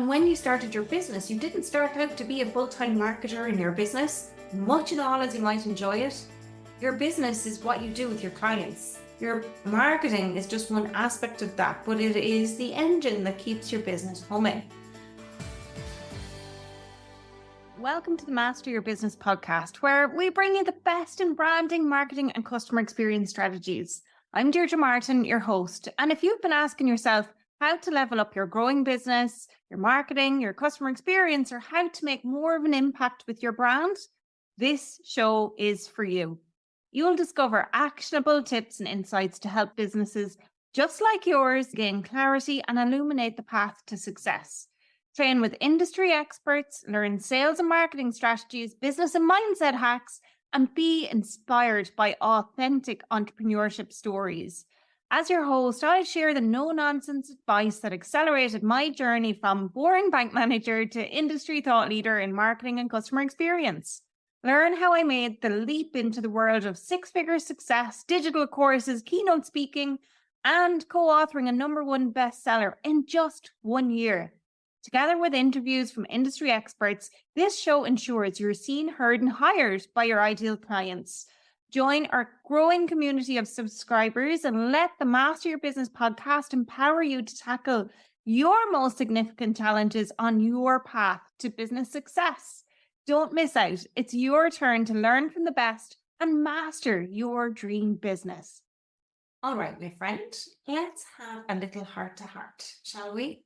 And when you started your business, you didn't start out to be a full-time marketer in your business, much and all as you might enjoy it. Your business is what you do with your clients. Your marketing is just one aspect of that, but it is the engine that keeps your business humming. Welcome to the Master Your Business podcast, where we bring you the best in branding, marketing, and customer experience strategies. I'm Deirdre Martin, your host. And if you've been asking yourself how to level up your growing business, your marketing, your customer experience, or how to make more of an impact with your brand, this show is for you. You'll discover actionable tips and insights to help businesses just like yours gain clarity and illuminate the path to success. Train with industry experts, learn sales and marketing strategies, business and mindset hacks, and be inspired by authentic entrepreneurship stories. As your host, I share the no-nonsense advice that accelerated my journey from boring bank manager to industry thought leader in marketing and customer experience. Learn how I made the leap into the world of six-figure success, digital courses, keynote speaking, and co-authoring a #1 bestseller in just 1 year. Together with interviews from industry experts, this show ensures you're seen, heard, and hired by your ideal clients. Join our growing community of subscribers and let the Master Your Business podcast empower you to tackle your most significant challenges on your path to business success. Don't miss out. It's your turn to learn from the best and master your dream business. All right, my friend, let's have a little heart-to-heart, shall we?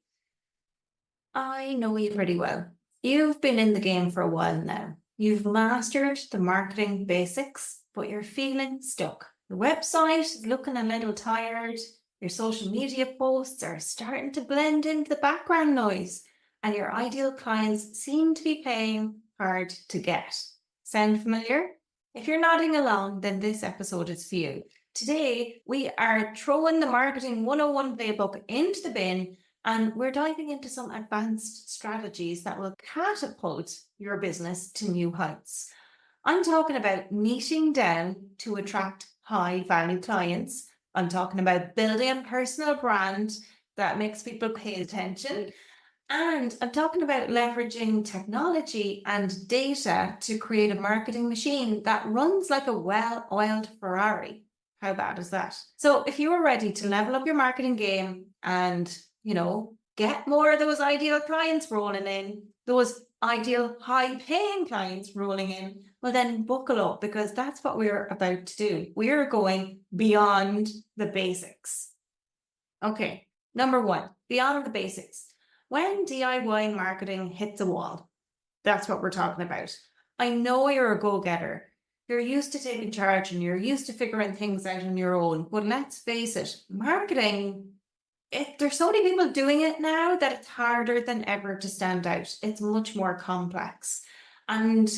I know you pretty well. You've been in the game for a while now. You've mastered the marketing basics, but you're feeling stuck. The website is looking a little tired. Your social media posts are starting to blend into the background noise, and your ideal clients seem to be paying hard to get. Sound familiar? If you're nodding along, then this episode is for you. Today, we are throwing the Marketing 101 playbook into the bin, and we're diving into some advanced strategies that will catapult your business to new heights. I'm talking about niching down to attract high-value clients. I'm talking about building a personal brand that makes people pay attention. And I'm talking about leveraging technology and data to create a marketing machine that runs like a well-oiled Ferrari. How bad is that? So if you are ready to level up your marketing game and get more of those ideal clients rolling in, those ideal high-paying clients rolling in, well then buckle up, because that's what we're about to do. We're going beyond the basics. Okay, #1, beyond the basics. When DIY marketing hits a wall, that's what we're talking about. I know you're a go-getter. You're used to taking charge and you're used to figuring things out on your own. But let's face it, marketing, there's so many people doing it now that it's harder than ever to stand out. It's much more complex. And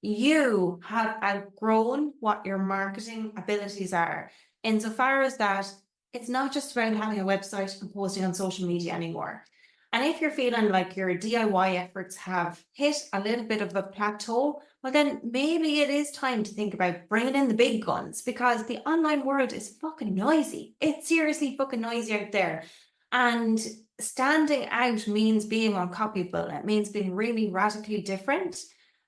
you have outgrown what your marketing abilities are, insofar as that it's not just about having a website and posting on social media anymore. And if you're feeling like your DIY efforts have hit a little bit of a plateau, well, then maybe it is time to think about bringing in the big guns, because the online world is fucking noisy. It's seriously fucking noisy out there. And standing out means being uncopyable. It means being really radically different.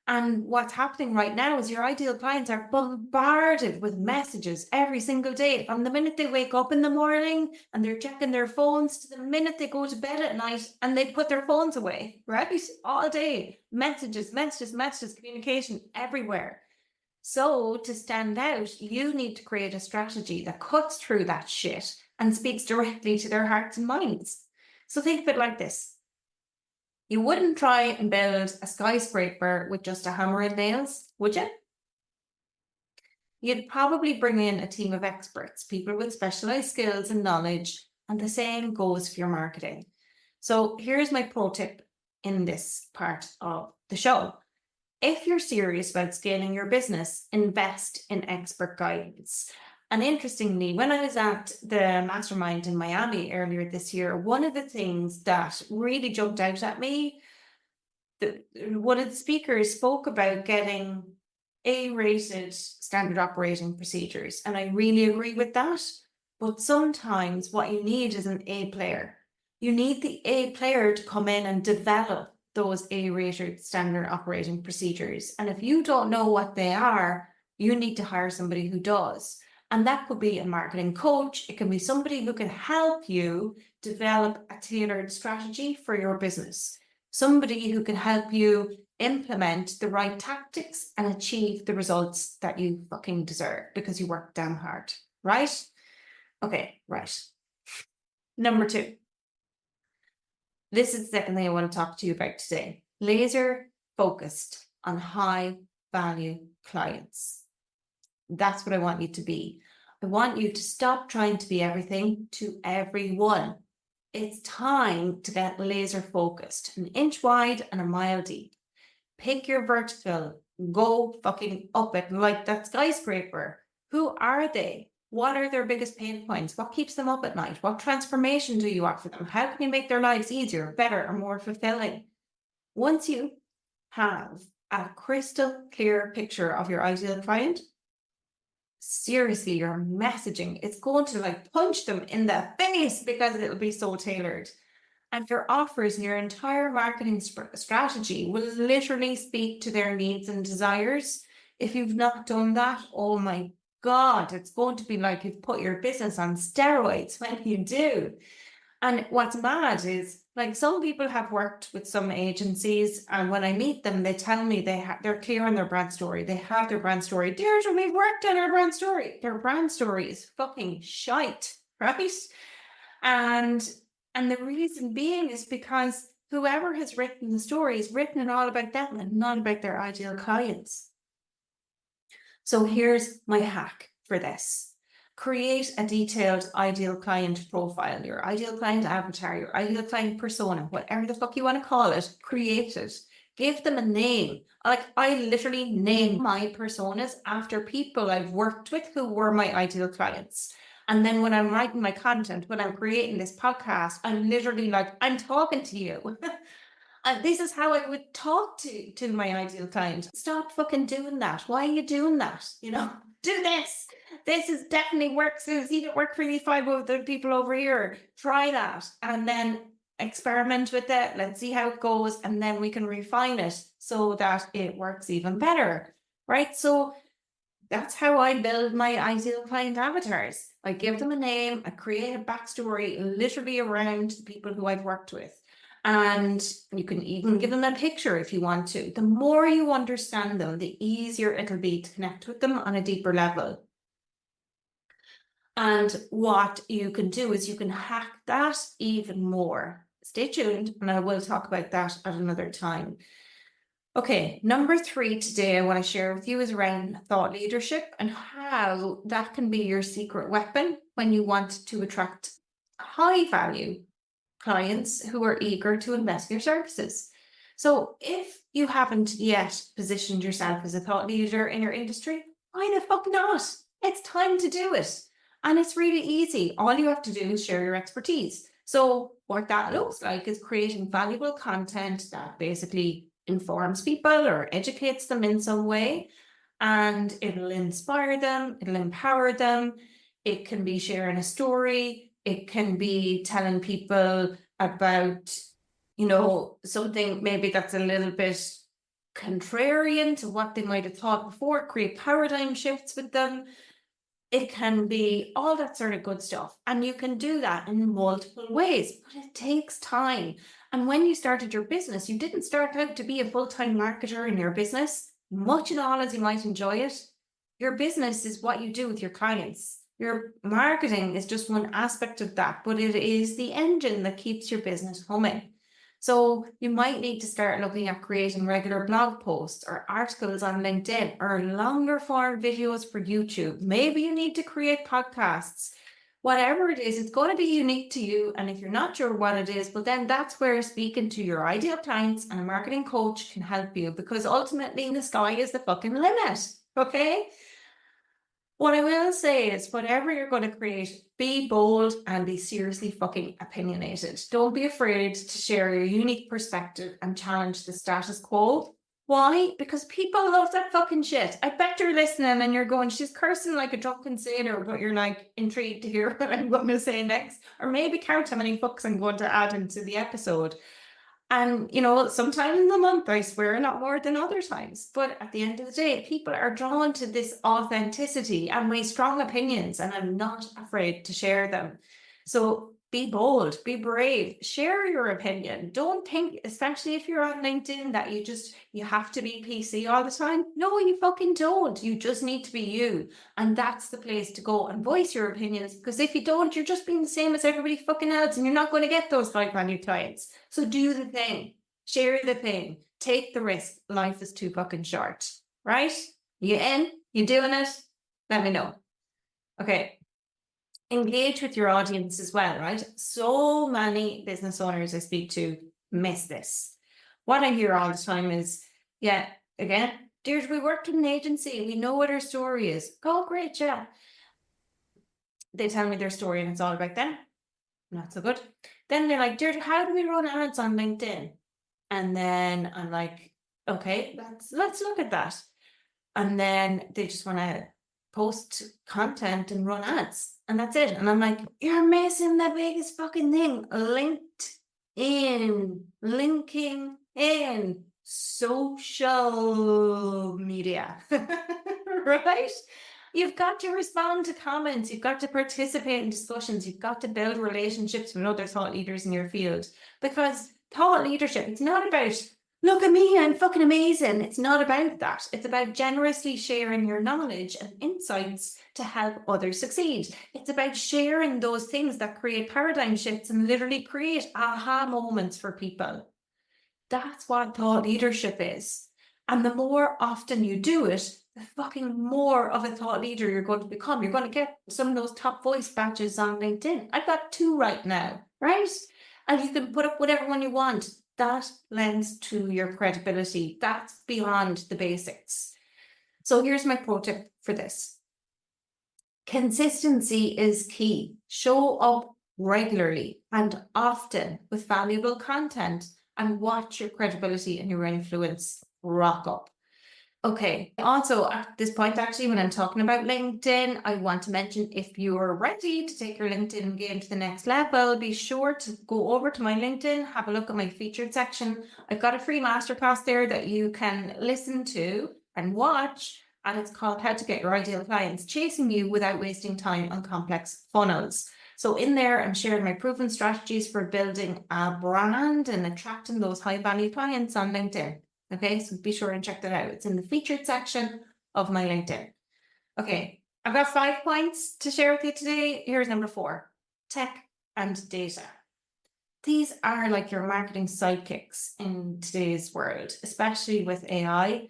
And what's happening right now is your ideal clients are bombarded with messages every single day. From the minute they wake up in the morning and they're checking their phones to the minute they go to bed at night and they put their phones away, right? All day. Messages, communication everywhere. So to stand out, you need to create a strategy that cuts through that shit and speaks directly to their hearts and minds. So think of it like this. You wouldn't try and build a skyscraper with just a hammer and nails, would you? You'd probably bring in a team of experts, people with specialized skills and knowledge, and the same goes for your marketing. So here's my pro tip in this part of the show. If you're serious about scaling your business, invest in expert guidance. And interestingly, when I was at the mastermind in Miami earlier this year, one of the things that really jumped out at me, one of the speakers spoke about getting A-rated standard operating procedures. And I really agree with that. But sometimes what you need is an A player. You need the A player to come in and develop those A-rated standard operating procedures. And if you don't know what they are, you need to hire somebody who does. And that could be a marketing coach. It can be somebody who can help you develop a tailored strategy for your business. Somebody who can help you implement the right tactics and achieve the results that you fucking deserve because you work damn hard, right? Okay, right. Number 2. This is the second thing I want to talk to you about today. Laser focused on high value clients. That's what I want you to be. I want you to stop trying to be everything to everyone. It's time to get laser focused, an inch wide and a mile deep. Pick your vertical, go fucking up it like that skyscraper. Who are they? What are their biggest pain points? What keeps them up at night? What transformation do you offer them? How can you make their lives easier, better, or more fulfilling? Once you have a crystal clear picture of your ideal client, seriously, your messaging, it's going to like punch them in the face because it'll be so tailored. And your offers and your entire marketing strategy will literally speak to their needs and desires. If you've not done that, oh my God, it's going to be like you've put your business on steroids when you do. And what's mad is, like, some people have worked with some agencies, and when I meet them, they tell me they're clear on their brand story. They have their brand story. Deirdre, we've worked on our brand story. Their brand story is fucking shite, right? And the reason being is because whoever has written the story has written it all about them and not about their ideal clients. So here's my hack for this. Create a detailed ideal client profile, your ideal client avatar, your ideal client persona, whatever the fuck you want to call it, create it. Give them a name. Like, I literally name my personas after people I've worked with who were my ideal clients. And then when I'm writing my content, when I'm creating this podcast, I'm literally like, I'm talking to you. And this is how I would talk to my ideal client. Stop fucking doing that. Why are you doing that? You know, do this. This is definitely works. It's either work for these 5 other people over here. Try that. And then experiment with it. Let's see how it goes. And then we can refine it so that it works even better. Right? So that's how I build my ideal client avatars. I give them a name, I create a backstory literally around the people who I've worked with. And you can even give them a picture if you want to. The more you understand them, the easier it'll be to connect with them on a deeper level. And what you can do is you can hack that even more. Stay tuned, and I will talk about that at another time. Okay, number 3 today I want to share with you is around thought leadership and how that can be your secret weapon when you want to attract high value clients who are eager to invest in your services. So if you haven't yet positioned yourself as a thought leader in your industry, why the fuck not? It's time to do it. And it's really easy. All you have to do is share your expertise. So what that looks like is creating valuable content that basically informs people or educates them in some way, and it'll inspire them, it'll empower them. It can be sharing a story, it can be telling people about, you know, something maybe that's a little bit contrarian to what they might have thought before, create paradigm shifts with them. It can be all that sort of good stuff. And you can do that in multiple ways, but it takes time. And when you started your business, you didn't start out to be a full-time marketer in your business. Much and all as you might enjoy it, your business is what you do with your clients. Your marketing is just one aspect of that, but it is the engine that keeps your business humming. So you might need to start looking at creating regular blog posts or articles on LinkedIn or longer form videos for YouTube. Maybe you need to create podcasts. Whatever it is, it's going to be unique to you. And if you're not sure what it is, well, then that's where speaking to your ideal clients and a marketing coach can help you, because ultimately the sky is the fucking limit. Okay? What I will say is, whatever you're going to create, be bold and be seriously fucking opinionated. Don't be afraid to share your unique perspective and challenge the status quo. Why? Because people love that fucking shit. I bet you're listening and you're going, she's cursing like a drunken sailor, but you're like intrigued to hear what I'm going to say next. Or maybe count how many fucks I'm going to add into the episode. And, you know, sometimes in the month, I swear, not more than other times. But at the end of the day, people are drawn to this authenticity and my strong opinions, and I'm not afraid to share them. So be bold, be brave, share your opinion. Don't think, especially if you're on LinkedIn, that you have to be PC all the time. No, you fucking don't. You just need to be you. And that's the place to go and voice your opinions. Because if you don't, you're just being the same as everybody fucking else, and you're not going to get those like-minded clients. So do the thing, share the thing, take the risk. Life is too fucking short, right? You in? You doing it? Let me know. Okay. Engage with your audience as well, right? So many business owners I speak to miss this. What I hear all the time is, yeah, again, Deirdre, we worked with an agency. We know what our story is. Oh, great, yeah. They tell me their story and it's all about them. Not so good. Then they're like, Deirdre, how do we run ads on LinkedIn? And then I'm like, okay, let's look at that. And then they just want to post content and run ads, and that's it. And I'm like, you're missing the biggest fucking thing. Linking in social media, right? You've got to respond to comments. You've got to participate in discussions. You've got to build relationships with other thought leaders in your field, because thought leadership, it's not about, look at me, I'm fucking amazing. It's not about that. It's about generously sharing your knowledge and insights to help others succeed. It's about sharing those things that create paradigm shifts and literally create aha moments for people. That's what thought leadership is. And the more often you do it, the fucking more of a thought leader you're going to become. You're going to get some of those top voice badges on LinkedIn. I've got 2 right now, right? And you can put up whatever one you want. That lends to your credibility. That's beyond the basics. So here's my pro tip for this. Consistency is key. Show up regularly and often with valuable content, and watch your credibility and your influence rock up. Okay, also at this point, actually, when I'm talking about LinkedIn, I want to mention, if you're ready to take your LinkedIn game to the next level, be sure to go over to my LinkedIn, have a look at my featured section. I've got a free masterclass there that you can listen to and watch, and it's called How to Get Your Ideal Clients Chasing You Without Wasting Time on Complex Funnels. So in there, I'm sharing my proven strategies for building a brand and attracting those high-value clients on LinkedIn. Okay, so be sure and check that out. It's in the featured section of my LinkedIn. Okay, I've got 5 points to share with you today. Here's number 4, tech and data. These are like your marketing sidekicks in today's world, especially with AI.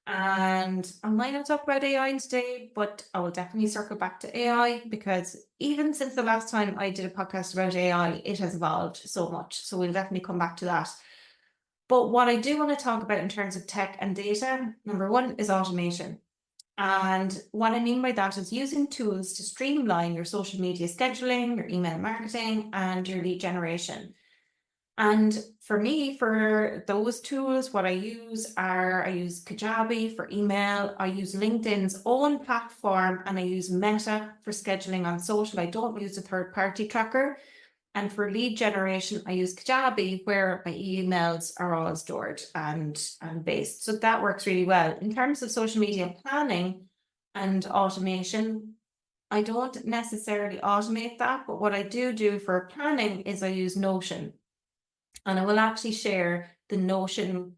And I might not talk about AI today, but I will definitely circle back to AI, because even since the last time I did a podcast about AI, it has evolved so much. So we'll definitely come back to that. But what I do want to talk about in terms of tech and data, number 1 is automation. And what I mean by that is using tools to streamline your social media scheduling, your email marketing, and your lead generation. And for me, for those tools, what I use Kajabi for email, I use LinkedIn's own platform, and I use Meta for scheduling on social. I don't use a third-party tracker. And for lead generation, I use Kajabi, where my emails are all stored and based. So that works really well. In terms of social media planning and automation, I don't necessarily automate that, but what I do for planning is I use Notion. And I will actually share the Notion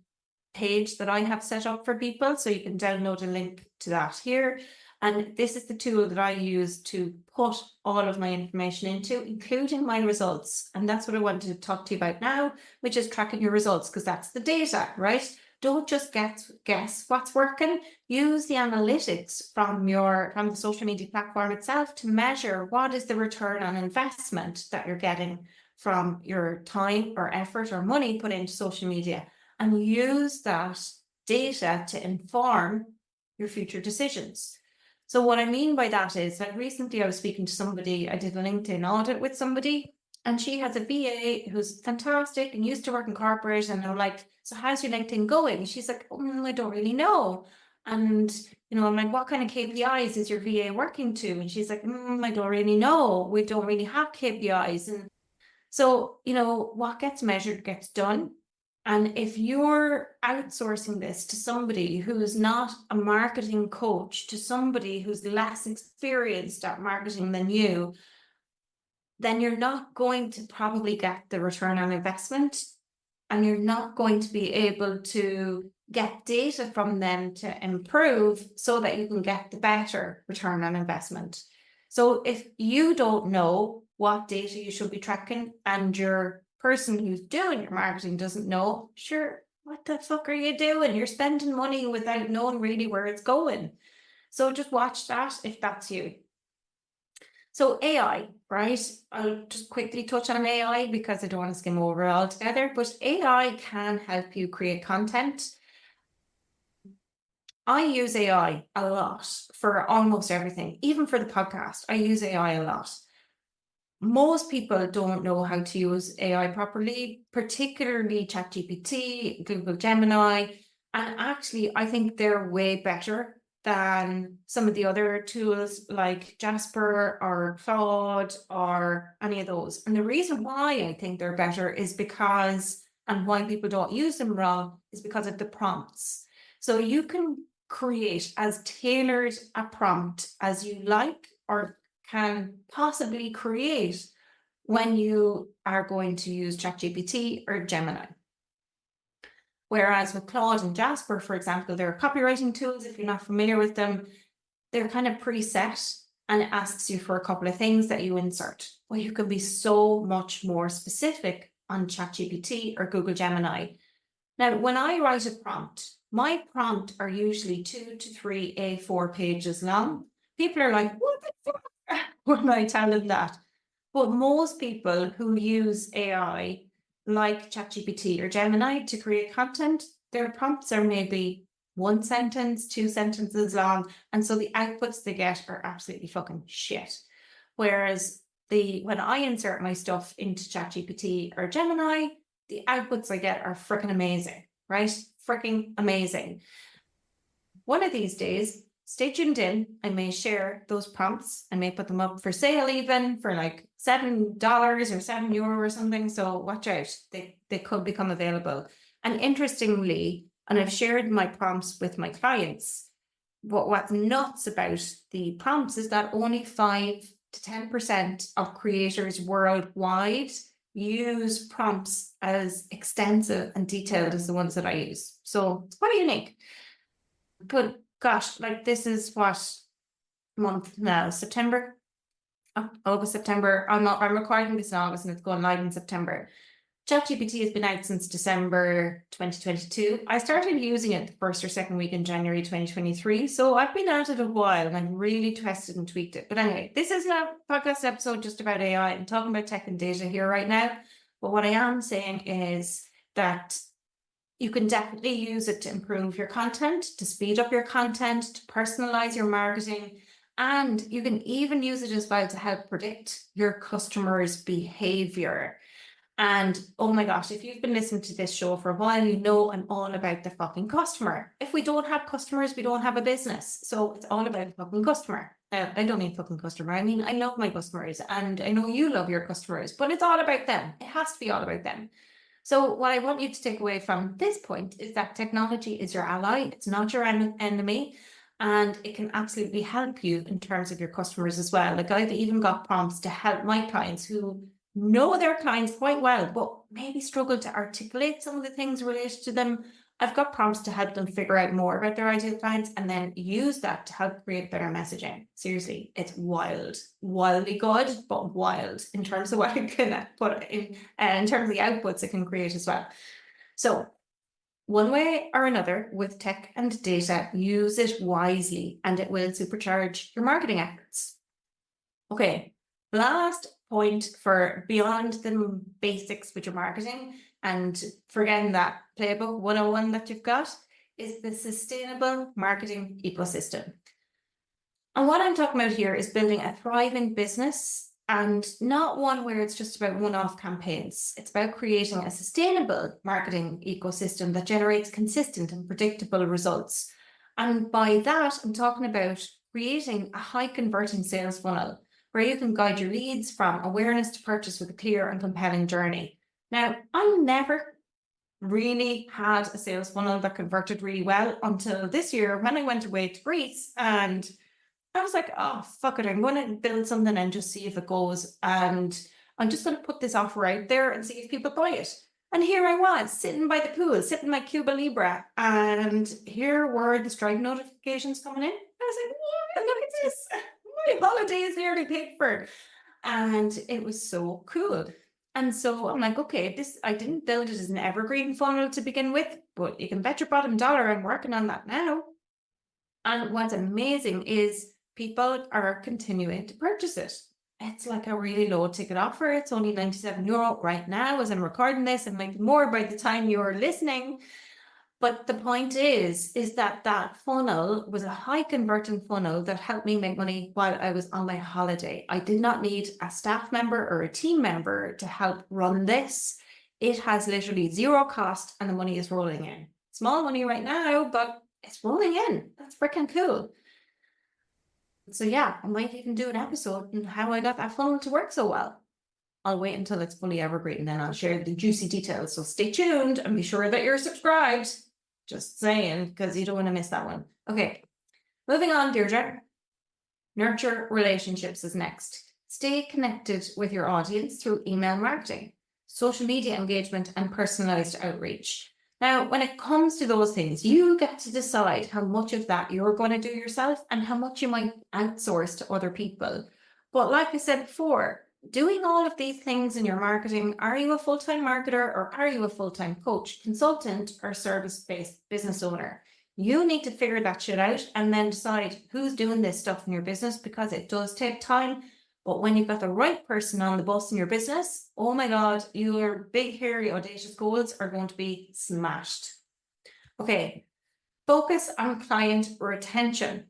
page that I have set up for people, so you can download a link to that here. And this is the tool that I use to put all of my information into, including my results. And that's what I wanted to talk to you about now, which is tracking your results, because that's the data, right? Don't just guess what's working. Use the analytics from the social media platform itself to measure what is the return on investment that you're getting from your time or effort or money put into social media, and use that data to inform your future decisions. So what I mean by that is, like, recently I was speaking to somebody, I did a LinkedIn audit with somebody, And she has a VA who's fantastic and used to work in corporate. And I'm like, so how's your LinkedIn going? She's like, I don't really know. And, I'm like, what kind of KPIs is your VA working to? And she's like, I don't really know. We don't really have KPIs. And so, what gets measured gets done. And if you're outsourcing this to somebody who's not a marketing coach, to somebody who's less experienced at marketing than you, then you're not going to probably get the return on investment, and you're not going to be able to get data from them to improve so that you can get the better return on investment. So if you don't know what data you should be tracking and your person who's doing your marketing doesn't know, sure, what the fuck are you doing? You're spending money without knowing really where it's going. So just watch that if that's you. So AI, right? I'll just quickly touch on AI because I don't want to skim over it altogether, but AI can help you create content. I use AI a lot for almost everything, even for the podcast. I use AI a lot. Most people don't know how to use AI properly, particularly ChatGPT, Google Gemini, and actually I think they're way better than some of the other tools like Jasper or Claude or any of those. And the reason why I think they're better is because, and why people don't use them wrong, is because of the prompts. So you can create as tailored a prompt as you like or can possibly create when you are going to use ChatGPT or Gemini. Whereas with Claude and Jasper, for example, they're copywriting tools. If you're not familiar with them, they're kind of preset, and it asks you for a couple of things that you insert. Well, you can be so much more specific on ChatGPT or Google Gemini. Now, when I write a prompt, my prompts are usually 2 to 3 A4 pages long. People are like, what the fuck? When I tell them that. But most people who use AI, like ChatGPT or Gemini, to create content, their prompts are maybe 1 sentence, 2 sentences long. And so the outputs they get are absolutely fucking shit. Whereas when I insert my stuff into ChatGPT or Gemini, the outputs I get are freaking amazing, right? Freaking amazing. One of these days, stay tuned in. I may share those prompts. I may put them up for sale even for like $7 or €7 or something. So watch out. They could become available. And interestingly, and I've shared my prompts with my clients, what's nuts about the prompts is that only 5 to 10% of creators worldwide use prompts as extensive and detailed as the ones that I use. So it's quite unique. But gosh, like this is what month now? September? August, September. I'm recording this in August and it's going live in September. ChatGPT has been out since December 2022. I started using it the first or second week in January 2023. So I've been at it a while and I've really tested and tweaked it. But anyway, this isn't a podcast episode just about AI. I'm talking about tech and data here right now. But what I am saying is that you can definitely use it to improve your content, to speed up your content, to personalize your marketing. And you can even use it as well to help predict your customers' behavior. And oh my gosh, if you've been listening to this show for a while, you know I'm all about the fucking customer. If we don't have customers, we don't have a business. So it's all about the fucking customer. I don't mean fucking customer. I mean, I love my customers and I know you love your customers, but it's all about them. It has to be all about them. So what I want you to take away from this point is that technology is your ally. It's not your enemy. And it can absolutely help you in terms of your customers as well. Like I've even got prompts to help my clients who know their clients quite well, but maybe struggle to articulate some of the things related to them. I've got prompts to help them figure out more about their ideal clients and then use that to help create better messaging. Seriously, it's wild, wildly good, but wild in terms of what it can put in terms of the outputs it can create as well. So one way or another with tech and data, use it wisely and it will supercharge your marketing efforts. Okay, last point for beyond the basics with your marketing and forgetting that playbook 101 that you've got is the sustainable marketing ecosystem. And what I'm talking about here is building a thriving business and not one where it's just about one-off campaigns. It's about creating a sustainable marketing ecosystem that generates consistent and predictable results. And by that, I'm talking about creating a high converting sales funnel where you can guide your leads from awareness to purchase with a clear and compelling journey. Now, I never really had a sales funnel that converted really well until this year when I went away to Greece, and I was like, oh, fuck it, I'm going to build something and just see if it goes. And I'm just going to put this offer out there and see if people buy it. And here I was, sitting by the pool, sipping my Cuba Libre, and here were the Stripe notifications coming in. I was like, "Whoa, look at this. My holiday is nearly paid for." And it was so cool. And so I'm like, okay, I didn't build it as an evergreen funnel to begin with, but you can bet your bottom dollar I'm working on that now. And what's amazing is people are continuing to purchase it. It's like a really low ticket offer. It's only €97 right now as I'm recording this, and might be more by the time you're listening. But the point is that funnel was a high converting funnel that helped me make money while I was on my holiday. I did not need a staff member or a team member to help run this. It has literally zero cost and the money is rolling in. Small money right now, but it's rolling in. That's freaking cool. So yeah, I might even do an episode on how I got that funnel to work so well. I'll wait until it's fully evergreen and then I'll share the juicy details. So stay tuned and be sure that you're subscribed. Just saying, because you don't want to miss that one. Okay, moving on, Deirdre. Nurture relationships is next. Stay connected with your audience through email marketing, social media engagement, and personalized outreach. Now, when it comes to those things, you get to decide how much of that you're going to do yourself and how much you might outsource to other people. But like I said before, doing all of these things in your marketing, are you a full-time marketer or are you a full-time coach, consultant, or service-based business owner? You need to figure that shit out and then decide who's doing this stuff in your business, because it does take time. But when you've got the right person on the bus in your business, oh my God, your big, hairy, audacious goals are going to be smashed. Okay, focus on client retention.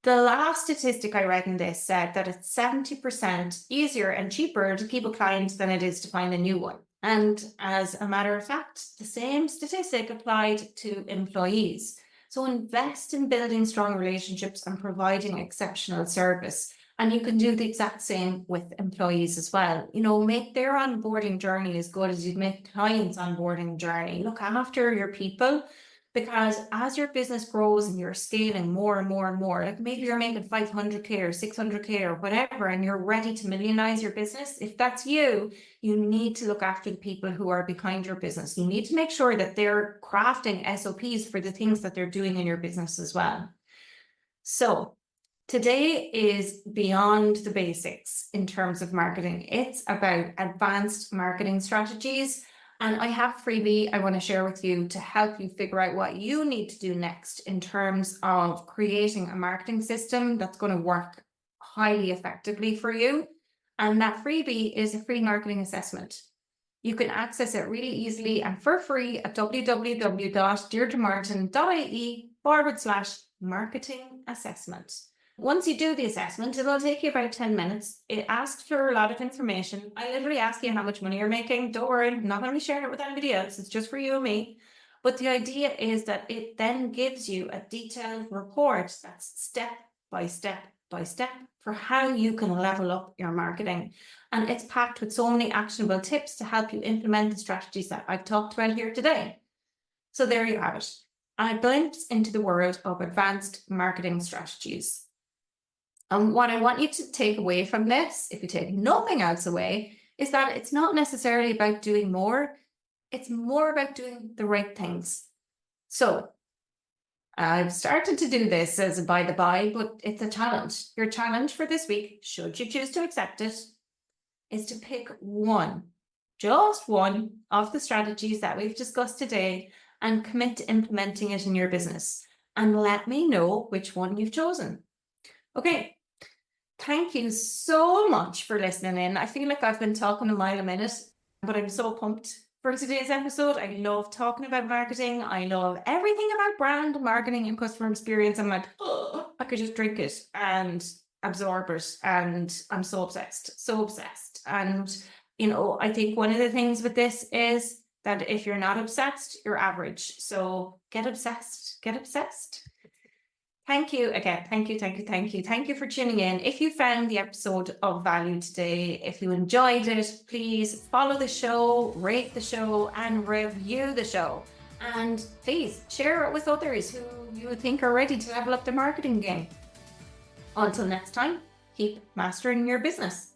The last statistic I read in this said that it's 70% easier and cheaper to keep a client than it is to find a new one. And as a matter of fact, the same statistic applied to employees. So invest in building strong relationships and providing exceptional service. And you can do the exact same with employees as well. You know, make their onboarding journey as good as you'd make clients' onboarding journey. Look after your people. Because as your business grows and you're scaling more and more and more, like maybe you're making 500K or 600K or whatever, and you're ready to millionize your business, if that's you, you need to look after the people who are behind your business. You need to make sure that they're crafting SOPs for the things that they're doing in your business as well. So today is beyond the basics in terms of marketing. It's about advanced marketing strategies. And I have a freebie I want to share with you to help you figure out what you need to do next in terms of creating a marketing system that's going to work highly effectively for you. And that freebie is a free marketing assessment. You can access it really easily and for free at www.deirdremartin.ie/marketing assessment. Once you do the assessment, it'll take you about 10 minutes. It asks for a lot of information. I literally ask you how much money you're making. Don't worry, I'm not going to be sharing it with anybody else. It's just for you and me. But the idea is that it then gives you a detailed report that's step by step by step for how you can level up your marketing. And it's packed with so many actionable tips to help you implement the strategies that I've talked about here today. So there you have it. A glimpse into the world of advanced marketing strategies. And what I want you to take away from this, if you take nothing else away, is that it's not necessarily about doing more. It's more about doing the right things. So I've started to do this as a by the by, but it's a challenge. Your challenge for this week, should you choose to accept it, is to pick one, just one of the strategies that we've discussed today and commit to implementing it in your business. And let me know which one you've chosen. Okay. Thank you so much for listening in. I feel like I've been talking a mile a minute, but I'm so pumped for today's episode. I love talking about marketing. I love everything about brand marketing and customer experience. I'm like, oh, I could just drink it and absorb it, and I'm so obsessed, so obsessed. And, I think one of the things with this is that if you're not obsessed, you're average. So get obsessed, get obsessed. Thank you again. Thank you, thank you, thank you. Thank you for tuning in. If you found the episode of value today, if you enjoyed it, please follow the show, rate the show, and review the show. And please share it with others who you think are ready to level up their marketing game. Until next time, keep mastering your business.